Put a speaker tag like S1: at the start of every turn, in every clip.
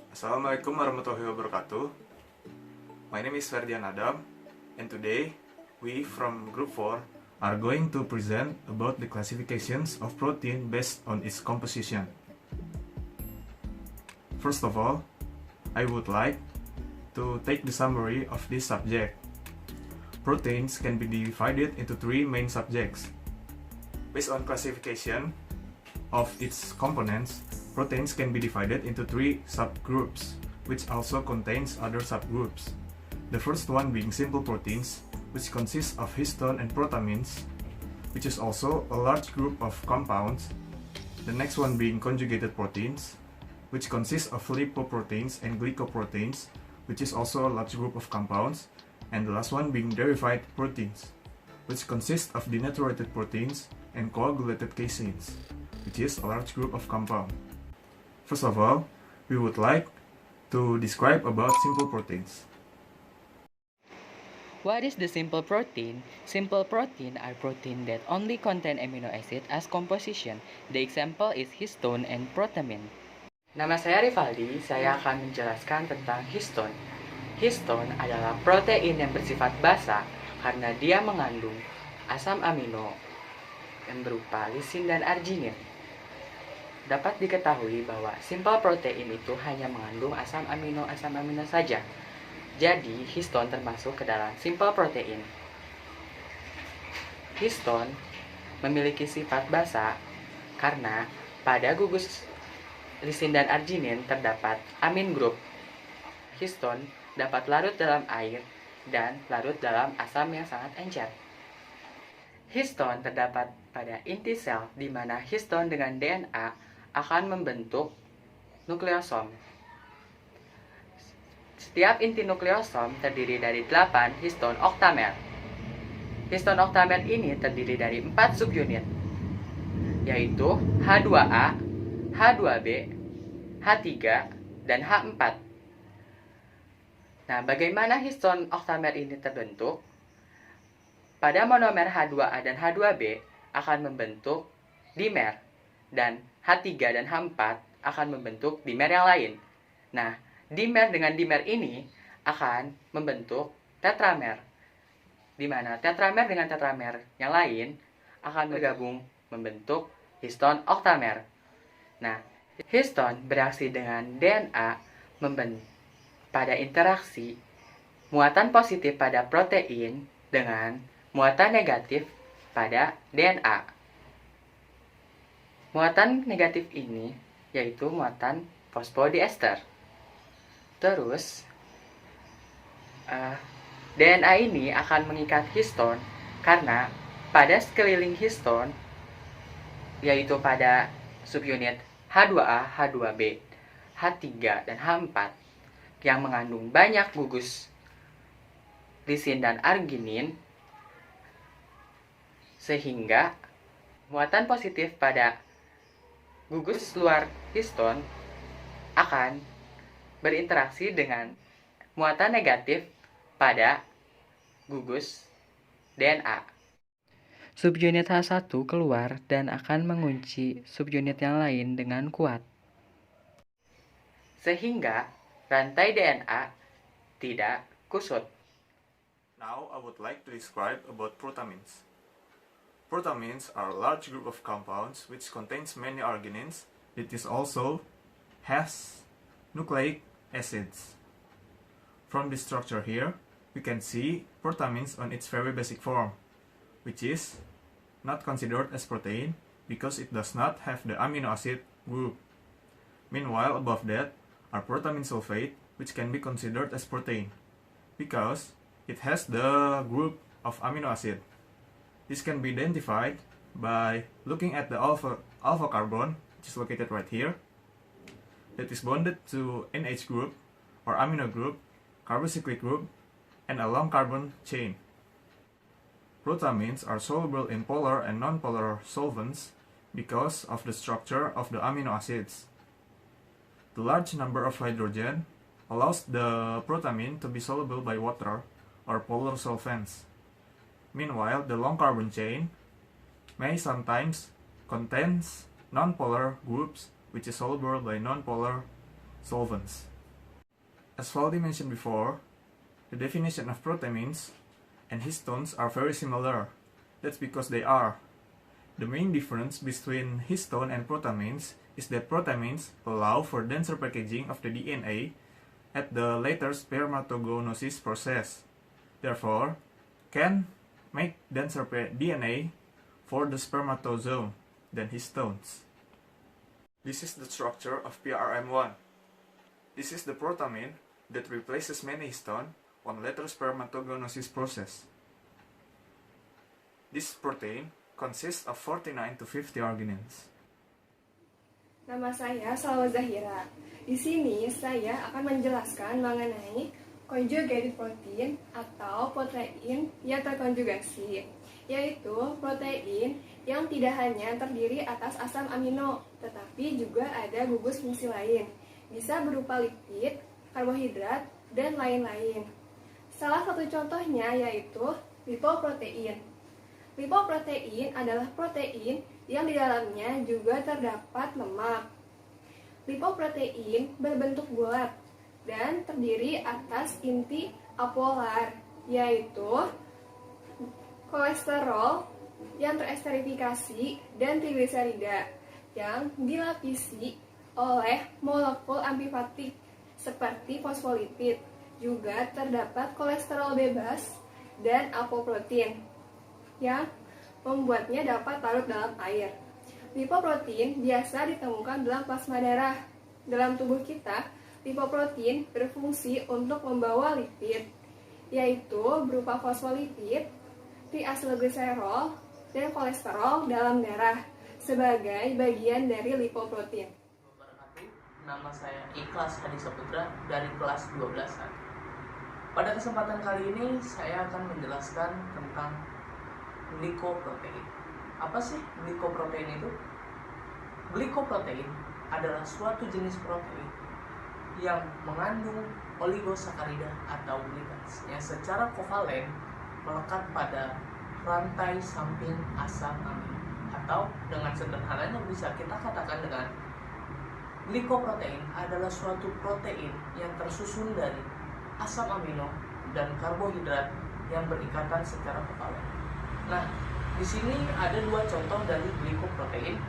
S1: Assalamualaikum warahmatullahi wabarakatuh. My name is Ferdian Adam, and today we from Group 4 are going to present about the classifications of protein based on its composition. First of all, I would like to take the summary of this subject. Proteins can be divided into three main subjects. Based on classification of its components, proteins can be divided into three subgroups, which also contains other subgroups. The first one being simple proteins, which consists of histone and protamines, which is also a large group of compounds. The next one being conjugated proteins, which consists of lipoproteins and glycoproteins, which is also a large group of compounds. And the last one being derived proteins, which consists of denaturated proteins and coagulated caseins, which is a large group of compounds. First of all, we would like to describe about simple proteins.
S2: What is the simple protein? Simple protein are protein that only contain amino acid as composition. The example is histone and protamine. Nama saya Rivaldi, saya akan menjelaskan tentang histone. Histone adalah protein yang bersifat basa karena dia mengandung asam amino yang berupa lisin dan arginin. Dapat diketahui bahwa simple protein itu hanya mengandung asam amino saja. Jadi, histone termasuk ke dalam simple protein. Histone memiliki sifat basa karena pada gugus lisin dan arginin terdapat amin group. Histone dapat larut dalam air dan larut dalam asam yang sangat encer. Histone terdapat pada inti sel di mana histone dengan DNA akan membentuk nukleosom. Setiap inti nukleosom terdiri dari 8 histone oktamer. Histone oktamer ini terdiri dari 4 subunit, yaitu H2A, H2B, H3, dan H4. Nah, bagaimana histone oktamer ini terbentuk? Pada monomer H2A dan H2B akan membentuk dimer, dan H3 dan H4 akan membentuk dimer yang lain. Nah, dimer dengan dimer ini akan membentuk tetramer, di mana tetramer dengan tetramer yang lain akan bergabung membentuk histone oktamer. Nah, histone bereaksi dengan DNA pada interaksi muatan positif pada protein dengan muatan negatif pada DNA. Muatan negatif ini yaitu muatan fosfodiester. Terus, DNA ini akan mengikat histone karena pada sekeliling histone, yaitu pada subunit H2A, H2B, H3, dan H4 yang mengandung banyak gugus lisin dan arginin, sehingga muatan positif pada gugus luar histone akan berinteraksi dengan muatan negatif pada gugus DNA. Subunit H1 keluar dan akan mengunci subunit yang lain dengan kuat, sehingga rantai DNA tidak kusut.
S1: Now I would like to describe about protamines. Protamines are a large group of compounds which contains many arginines. It is also has nucleic acids. From this structure here, we can see protamines on its very basic form, which is not considered as protein because it does not have the amino acid group. Meanwhile, above that are protamine sulfate, which can be considered as protein because it has the group of amino acid. This can be identified by looking at the alpha carbon, which is located right here, that is bonded to NH group or amino group, carbocyclic group, and a long carbon chain. Protamines are soluble in polar and nonpolar solvents because of the structure of the amino acids. The large number of hydrogen allows the protamine to be soluble by water or polar solvents. Meanwhile, the long carbon chain may sometimes contains nonpolar groups which is soluble by nonpolar solvents. As Valdi mentioned before, the definition of proteins and histones are very similar. That's because they are. The main difference between histone and protamines is that protamines allow for denser packaging of the DNA at the later spermatogonosis process. Therefore, can make denser DNA for the spermatosome than histones. This is the structure of PRM1. This is the protamine that replaces many histone on later spermatogonosis process. This protein consists of 49 to 50 arginines.
S3: Nama saya Salwa Zahira. Di sini saya akan menjelaskan mengenai conjugated protein atau protein yang terkonjugasi, yaitu protein yang tidak hanya terdiri atas asam amino, tetapi juga ada gugus fungsi lain, bisa berupa lipid, karbohidrat, dan lain-lain. Salah satu contohnya yaitu lipoprotein. Lipoprotein adalah protein yang di dalamnya juga terdapat lemak. Lipoprotein berbentuk bulat dan terdiri atas inti apolar, yaitu kolesterol yang teresterifikasi dan trigliserida yang dilapisi oleh molekul amfifatik seperti fosfolipid. Juga terdapat kolesterol bebas dan apoprotein yang membuatnya dapat larut dalam air. Lipoprotein biasa ditemukan dalam plasma darah. Dalam tubuh kita, lipoprotein berfungsi untuk membawa lipid, yaitu berupa fosfolipid, triacylglycerol, dan kolesterol dalam darah sebagai bagian dari lipoprotein.
S4: Nama saya Ikhlas Hadi Saputra dari kelas 12A. Pada kesempatan kali ini saya akan menjelaskan tentang glikoprotein. Apa sih glikoprotein itu? Glikoprotein adalah suatu jenis protein yang mengandung oligosakarida atau glikans yang secara kovalen melekat pada rantai samping asam amino, atau dengan sederhananya bisa kita katakan dengan glikoprotein adalah suatu protein yang tersusun dari asam amino dan karbohidrat yang berikatan secara kovalen. Nah, di sini ada dua contoh dari glikoprotein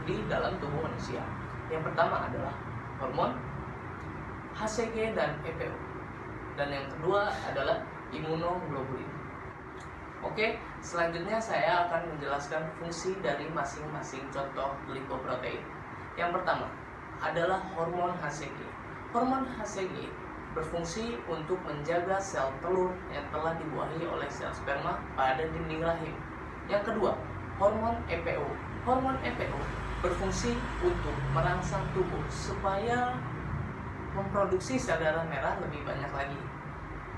S4: di dalam tubuh manusia. Yang pertama adalah hormon HCG dan EPO, dan yang kedua adalah imunoglobulin. Oke, selanjutnya saya akan menjelaskan fungsi dari masing-masing contoh glikoprotein. Yang pertama adalah hormon HCG. Hormon HCG berfungsi untuk menjaga sel telur yang telah dibuahi oleh sel sperma pada dinding rahim. Yang kedua, hormon EPO. Hormon EPO berfungsi untuk merangsang tubuh supaya memproduksi sel darah merah lebih banyak lagi,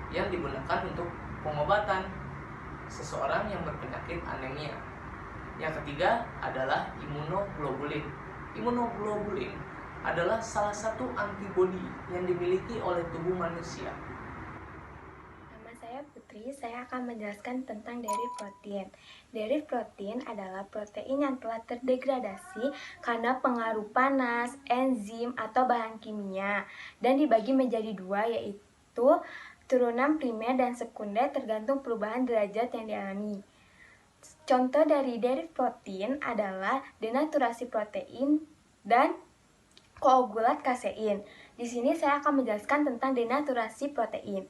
S4: yang digunakan untuk pengobatan seseorang yang berpenyakit anemia. Yang ketiga adalah imunoglobulin. Imunoglobulin adalah salah satu antibodi yang dimiliki oleh tubuh manusia.
S5: Nama saya Putri, saya akan menjelaskan tentang deriv protein. Deriv protein adalah protein yang telah terdegradasi karena pengaruh panas, enzim, atau bahan kimia, dan dibagi menjadi dua, yaitu turunan primer dan sekunder tergantung perubahan derajat yang dialami. Contoh dari deriv protein adalah denaturasi protein dan koagulat kasein. Di sini saya akan menjelaskan tentang denaturasi protein.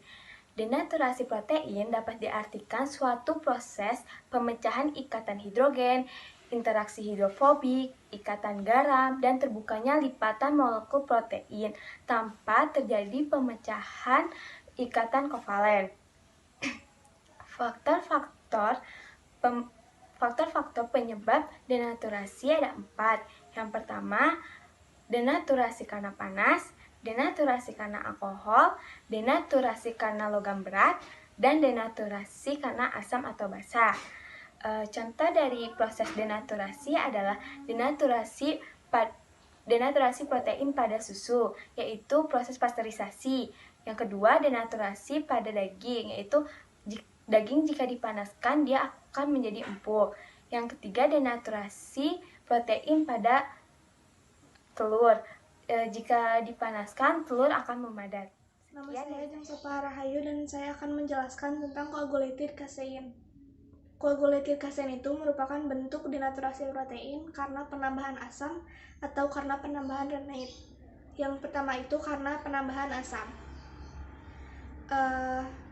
S5: Denaturasi protein dapat diartikan suatu proses pemecahan ikatan hidrogen, interaksi hidrofobik, ikatan garam, dan terbukanya lipatan molekul protein tanpa terjadi pemecahan ikatan kovalen. Faktor-faktor penyebab denaturasi ada 4. Yang pertama, denaturasi karena panas, denaturasi karena alkohol, denaturasi karena logam berat, dan denaturasi karena asam atau basa. Contoh dari proses denaturasi adalah denaturasi protein pada susu, yaitu proses pasteurisasi. Yang kedua, denaturasi pada daging, yaitu daging jika dipanaskan dia akan menjadi empuk. Yang ketiga, denaturasi protein pada telur. Jika dipanaskan, telur akan memadat.
S6: Nama
S5: Sekian
S6: saya
S5: dari
S6: Jeng
S5: saya.
S6: Sopa Rahayu dan saya akan menjelaskan tentang coagulated casein. Coagulated casein itu merupakan bentuk denaturasi protein karena penambahan asam atau karena penambahan renate. Yang pertama itu karena penambahan asam.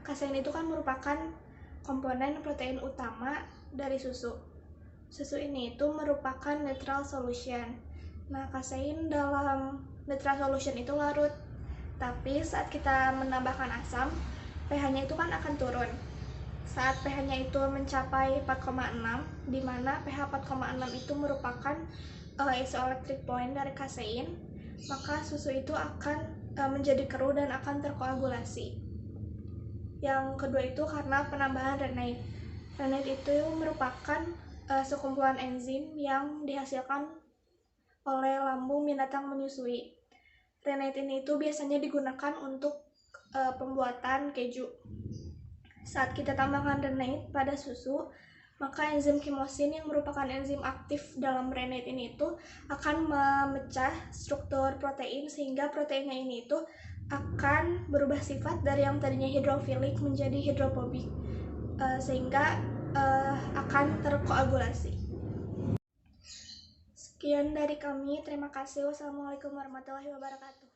S6: Kasein itu kan merupakan komponen protein utama dari susu. Susu ini itu merupakan neutral solution. Nah, kasein dalam neutral solution itu larut. Tapi saat kita menambahkan asam, pH-nya itu kan akan turun. Saat pH-nya itu mencapai 4,6, di mana pH 4,6 itu merupakan isoelectric point dari kasein, maka susu itu akan menjadi keruh dan akan terkoagulasi. Yang kedua itu karena penambahan renate. Renate itu merupakan sekumpulan enzim yang dihasilkan oleh lambung binatang menyusui. Renate ini itu biasanya digunakan untuk pembuatan keju. Saat kita tambahkan renate pada susu, maka enzim chymosin yang merupakan enzim aktif dalam renate ini itu akan memecah struktur protein sehingga proteinnya ini itu akan berubah sifat dari yang tadinya hidrofilik menjadi hidrofobik, sehingga akan terkoagulasi. Sekian dari kami, terima kasih. Wassalamualaikum warahmatullahi wabarakatuh.